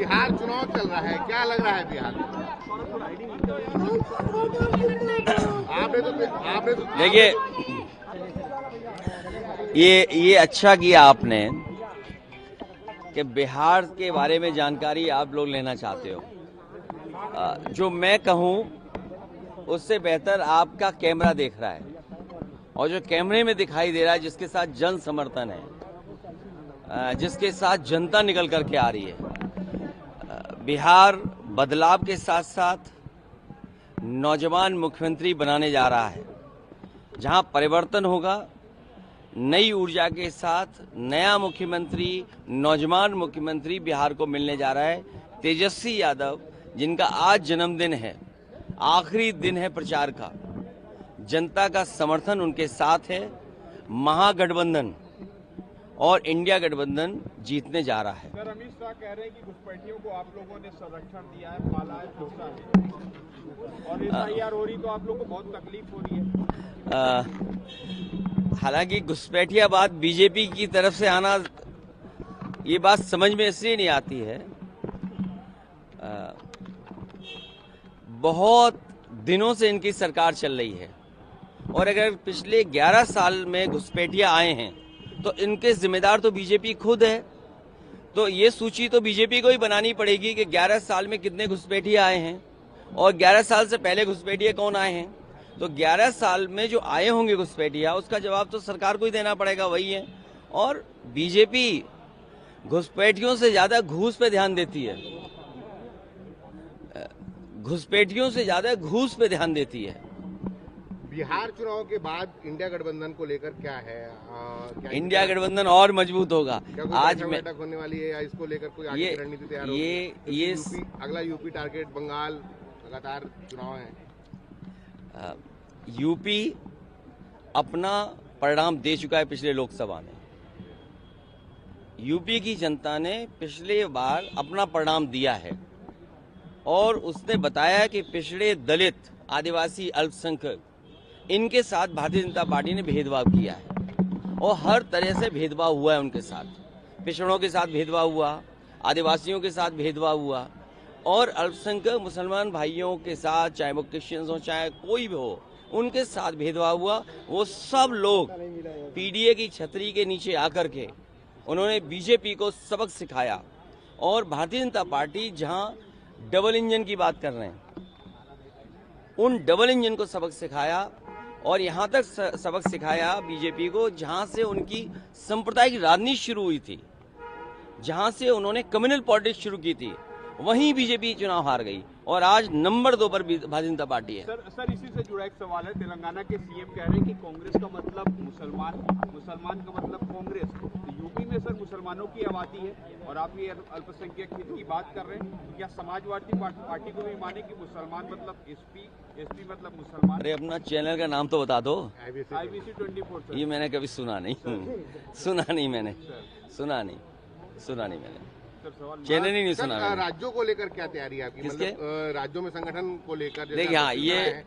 बिहार चुनाव चल रहा है, क्या लग रहा है बिहार में? आपने तो देखिए, ये अच्छा किया आपने कि बिहार के बारे में जानकारी आप लोग लेना चाहते हो। जो मैं कहूँ उससे बेहतर आपका कैमरा देख रहा है, और जो कैमरे में दिखाई दे रहा है, जिसके साथ जन समर्थन है, जिसके साथ जनता निकल करके आ रही है, बिहार बदलाव के साथ साथ नौजवान मुख्यमंत्री बनाने जा रहा है, जहां परिवर्तन होगा, नई ऊर्जा के साथ नया मुख्यमंत्री, नौजवान मुख्यमंत्री बिहार को मिलने जा रहा है। तेजस्वी यादव, जिनका आज जन्मदिन है, आखिरी दिन है प्रचार का, जनता का समर्थन उनके साथ है। महागठबंधन और इंडिया गठबंधन जीतने जा रहा है। सर, अमित शाह कह रहे हैं कि घुसपैठियों को आप लोगों ने संरक्षण दिया है, पाला है, पोसा है, और एसआईआर हो रही तो आप लोग को बहुत तकलीफ हो रही है। हालांकि घुसपैठिया बात बीजेपी की तरफ से आना, ये बात समझ में इसलिए नहीं आती है, बहुत दिनों से इनकी सरकार चल रही है, और अगर पिछले 11 साल में घुसपैठिया आए हैं तो इनके जिम्मेदार तो बीजेपी खुद है। तो ये सूची तो बीजेपी को ही बनानी पड़ेगी कि 11 साल में कितने घुसपैठिया आए हैं, और 11 साल से पहले घुसपैठिया कौन आए हैं। तो 11 साल में जो आए होंगे घुसपैठिया, उसका जवाब तो सरकार को ही देना पड़ेगा, वही है। और बीजेपी घुसपैठियों से ज्यादा घूस पे ध्यान देती है, घुसपैठियों से ज्यादा घूस पे ध्यान देती है। बिहार चुनाव के बाद इंडिया गठबंधन को लेकर क्या है? इंडिया गठबंधन और मजबूत होगा। आज बैठक होने वाली है, या इसको लेकर कोई आगे की रणनीति तैयार होगी? ये अगला यूपी टारगेट, बंगाल, लगातार चुनाव है। यूपी अपना परिणाम दे चुका है पिछले लोकसभा में। यूपी की जनता ने पिछले बार अपना परिणाम दिया है, और उसने बताया कि पिछड़े, दलित, आदिवासी, अल्पसंख्यक, इनके साथ भारतीय जनता पार्टी ने भेदभाव किया है, और हर तरह से भेदभाव हुआ है उनके साथ। पिछड़ों के साथ भेदभाव हुआ, आदिवासियों के साथ भेदभाव हुआ, और अल्पसंख्यक मुसलमान भाइयों के साथ, चाहे वो क्रिश्चियंस हो चाहे कोई भी हो, उनके साथ भेदभाव हुआ। वो सब लोग पीडीए की छतरी के नीचे आकर के उन्होंने बीजेपी को सबक सिखाया, और भारतीय जनता पार्टी जहां डबल इंजन की बात कर रहे हैं, उन डबल इंजन को सबक सिखाया, और यहां तक सबक सिखाया बीजेपी को जहां से उनकी सांप्रदायिक राजनीति शुरू हुई थी, जहां से उन्होंने कम्युनल पॉलिटिक्स शुरू की थी, वहीं बीजेपी चुनाव हार गई, और आज नंबर 2 पर भारतीय जनता पार्टी है। सर, इसी से जुड़ा एक सवाल है। तेलंगाना के सीएम कह रहे हैं कि कांग्रेस का मतलब मुसलमान, मुसलमान का मतलब कांग्रेस। तो यूपी में सर मुसलमानों की आबादी है, और आप ये अल्पसंख्यक हित की बात कर रहे हैं, तो क्या समाजवादी पार्टी को भी माने कि मुसलमान मतलब एसपी मतलब मुसलमान? अरे, अपना चैनल का नाम तो बता दो। IBC 24। ये मैंने कभी सुना नहीं मैंने। चैनल ही नहीं सुना। राज्यों को लेकर क्या तैयारी है आपकी? किसके? मतलब राज्यों में संगठन को लेकर? देखिए, हाँ, ये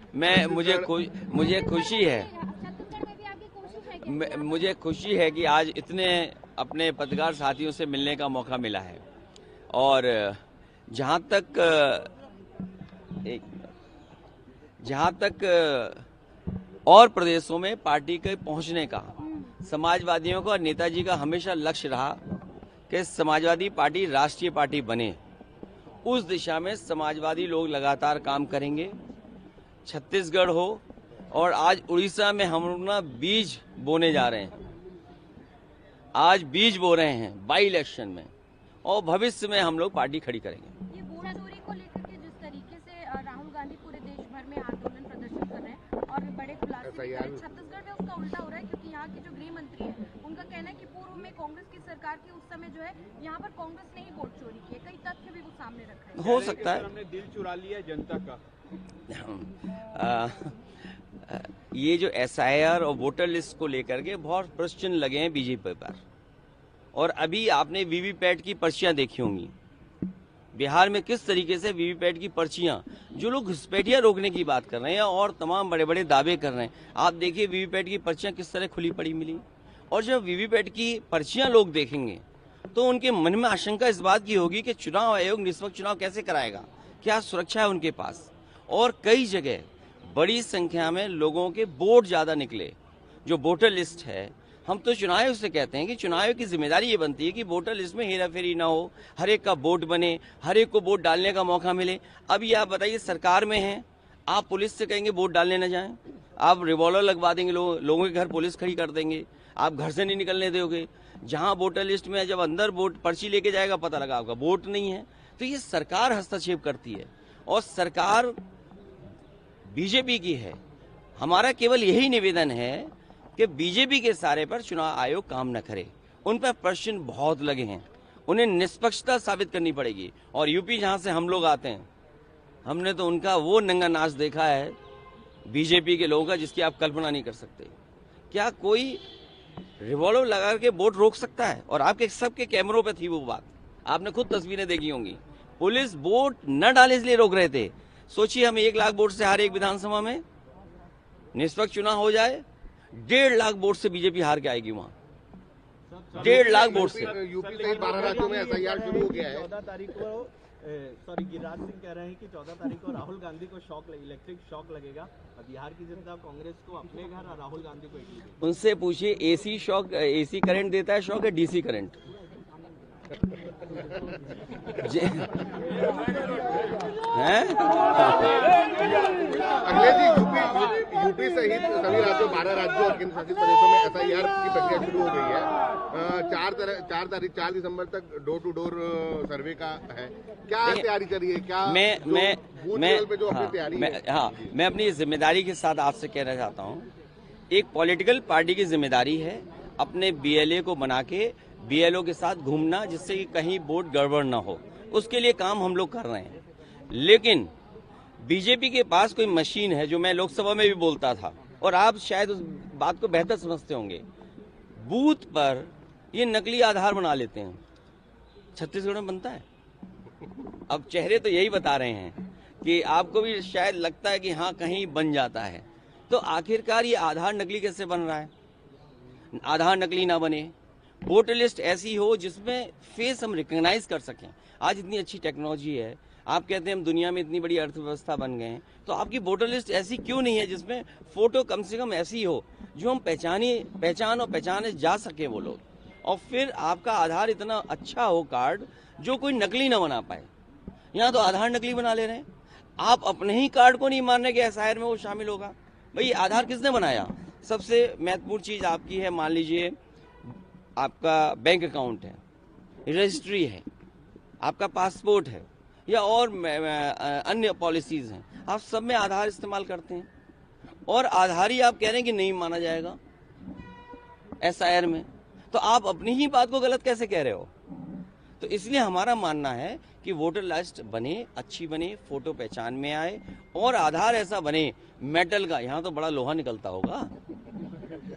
मुझे खुशी है कि आज इतने अपने पत्रकार साथियों से मिलने का मौका मिला है, और जहां तक और प्रदेशों में पार्टी के पहुंचने का समाजवादियों का और नेताजी का हमेशा लक्ष्य रहा कि समाजवादी पार्टी राष्ट्रीय पार्टी बने। उस दिशा में समाजवादी लोग लगातार काम करेंगे। छत्तीसगढ़ हो, और आज उड़ीसा में हम लोग ना बीज बोने जा रहे हैं, आज बीज बो रहे हैं बाई इलेक्शन में, और भविष्य में हम लोग पार्टी खड़ी करेंगे। ये बोरादोरी को लेकर के जिस तरीके से राहुल गांधी पूरे देश भर में आंदोलन प्रदर्शन कर रहे हैं और बड़े खुलासे कर रहे हैं, छत्तीसगढ़ में उसका उल्टा हो रहा है, क्योंकि यहाँ के जो गृह मंत्री है उनका कहना है कि पूर्व में कांग्रेस की सरकार की उस समय जो है यहाँ पर कांग्रेस ने ही वोट चोरी किए। कई तथ्य भी वो सामने रख रहे हैं। हो सकता है हमने दिल चुरा लिया जनता का। ये जो SIR और वोटर लिस्ट को लेकर के बहुत प्रश्न लगे हैं बीजेपी पर, और अभी आपने वीवीपैट की पर्चियां देखी होंगी। बिहार में किस तरीके से वीवीपैट की पर्चियां, जो लोग घुसपैठिया रोकने की बात कर रहे हैं और तमाम बड़े बड़े दावे कर रहे हैं, आप देखिए वीवीपैट की पर्चियां किस तरह खुली पड़ी मिली। और जब वीवीपैट की पर्चियां लोग देखेंगे तो उनके मन में आशंका इस बात की होगी कि चुनाव आयोग निष्पक्ष चुनाव कैसे कराएगा, क्या सुरक्षा है उनके पास। और कई जगह बड़ी संख्या में लोगों के वोट ज्यादा निकले, जो वोटर लिस्ट है। हम तो चुनाव आयोग से कहते हैं कि चुनाव आयोग की जिम्मेदारी ये बनती है कि वोटर लिस्ट में हेराफेरी ना हो, हर एक का वोट बने, हर एक को वोट डालने का मौका मिले। अब ये आप बताइए, सरकार में है, आप पुलिस से कहेंगे वोट डालने न जाएं, आप रिवॉल्वर लगवा देंगे, लोगों के घर पुलिस खड़ी कर देंगे, आप घर से नहीं निकलने दोगे। जहां वोटर लिस्ट में जब अंदर वोट पर्ची लेके जाएगा, पता लगा आपका वोट नहीं है। तो ये सरकार हस्तक्षेप करती है और सरकार बीजेपी की है। हमारा केवल यही निवेदन है कि बीजेपी के सारे पर चुनाव आयोग काम न करे। उन पर प्रश्न बहुत लगे हैं, उन्हें निष्पक्षता साबित करनी पड़ेगी। और यूपी जहां से हम लोग आते हैं, हमने तो उनका वो नंगा नाच देखा है बीजेपी के लोगों का, जिसकी आप कल्पना नहीं कर सकते। क्या कोई रिवॉल्वर लगा के वोट रोक सकता है? और आपके सबके कैमरों पे थी वो बात, आपने खुद तस्वीरें देखी होंगी। पुलिस वोट न डाले इसलिए रोक रहे थे। सोचिए, हम 1 लाख वोट से हारे एक विधानसभा में, निष्पक्ष चुनाव हो जाए, 1.5 लाख वोट से बीजेपी हार के आएगी वहां, 1.5 लाख वोट से। यूपी सहित 12 राज्यों में SIR शुरू हो गया है। 14 तारीख को गिरिराज सिंह कह रहे हैं कि 14 तारीख को राहुल गांधी को इलेक्ट्रिक शॉक लगेगा और बिहार की जनता कांग्रेस को अपने घर और राहुल गांधी को इटली। उनसे पूछिए, एसी शॉक, एसी करंट देता है शॉक है डीसी करंट? हैं? अखिलेश जी, यूपी सहित सभी राज्यों 12 राज्यों और केंद्र शासित प्रदेशों में SIR की प्रक्रिया शुरू हो गई है। 4 दिसंबर तक डोर टू डोर सर्वे का है। क्या तैयारी करिए? क्या मैं अपनी जिम्मेदारी के साथ आपसे कहना चाहता हूँ, एक पॉलिटिकल पार्टी की जिम्मेदारी है अपने BLA को बना के BLO के साथ घूमना, जिससे कि कहीं वोट गड़बड़ ना हो। उसके लिए काम हम लोग कर रहे हैं। लेकिन बीजेपी के पास कोई मशीन है, जो मैं लोकसभा में भी बोलता था और आप शायद उस बात को बेहतर समझते होंगे, बूथ पर ये नकली आधार बना लेते हैं। छत्तीसगढ़ में बनता है। अब चेहरे तो यही बता रहे हैं कि आपको भी शायद लगता है कि हाँ कहीं बन जाता है। तो आखिरकार ये आधार नकली कैसे बन रहा है? आधार नकली ना बने, वोटर लिस्ट ऐसी हो जिसमें फेस हम रिकॉग्नाइज कर सकें। आज इतनी अच्छी टेक्नोलॉजी है, आप कहते हैं हम दुनिया में इतनी बड़ी अर्थव्यवस्था बन गए हैं, तो आपकी वोटर लिस्ट ऐसी क्यों नहीं है जिसमें फोटो कम से कम ऐसी हो जो हम पहचाने जा सके वो लोग। और फिर आपका आधार इतना अच्छा हो कार्ड, जो कोई नकली ना बना पाए। यहाँ तो आधार नकली बना ले रहे हैं। आप अपने ही कार्ड को नहीं मानने के SIR में वो शामिल होगा। भाई आधार किसने बनाया? सबसे महत्वपूर्ण चीज आपकी है, मान लीजिए आपका बैंक अकाउंट है, रजिस्ट्री है, आपका पासपोर्ट है, या और अन्य पॉलिसीज हैं, आप सब में आधार इस्तेमाल करते हैं। और आधार ही आप कह रहे हैं कि नहीं माना जाएगा SIR में, तो आप अपनी ही बात को गलत कैसे कह रहे हो? तो इसलिए हमारा मानना है कि वोटर लिस्ट बने, अच्छी बने, फोटो पहचान में आए, और आधार ऐसा बने मेटल का, यहाँ तो बड़ा लोहा निकलता होगा,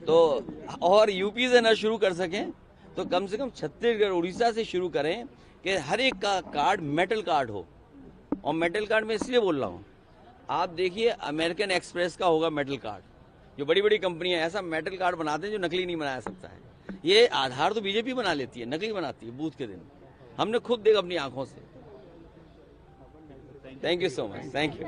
तो और यूपी से ना शुरू कर सकें तो कम से कम छत्तीसगढ़ उड़ीसा से शुरू करें कि हर एक का कार्ड मेटल कार्ड हो। और मेटल कार्ड में इसलिए बोल रहा हूँ, आप देखिए अमेरिकन एक्सप्रेस का होगा मेटल कार्ड, जो बड़ी बड़ी कंपनियां ऐसा मेटल कार्ड बनाते हैं जो नकली नहीं बनाया सकता है। ये आधार तो बीजेपी बना लेती है, नकली बनाती है बूथ के दिन, हमने खुद देखा अपनी आंखों से। Thank you so much, thank you.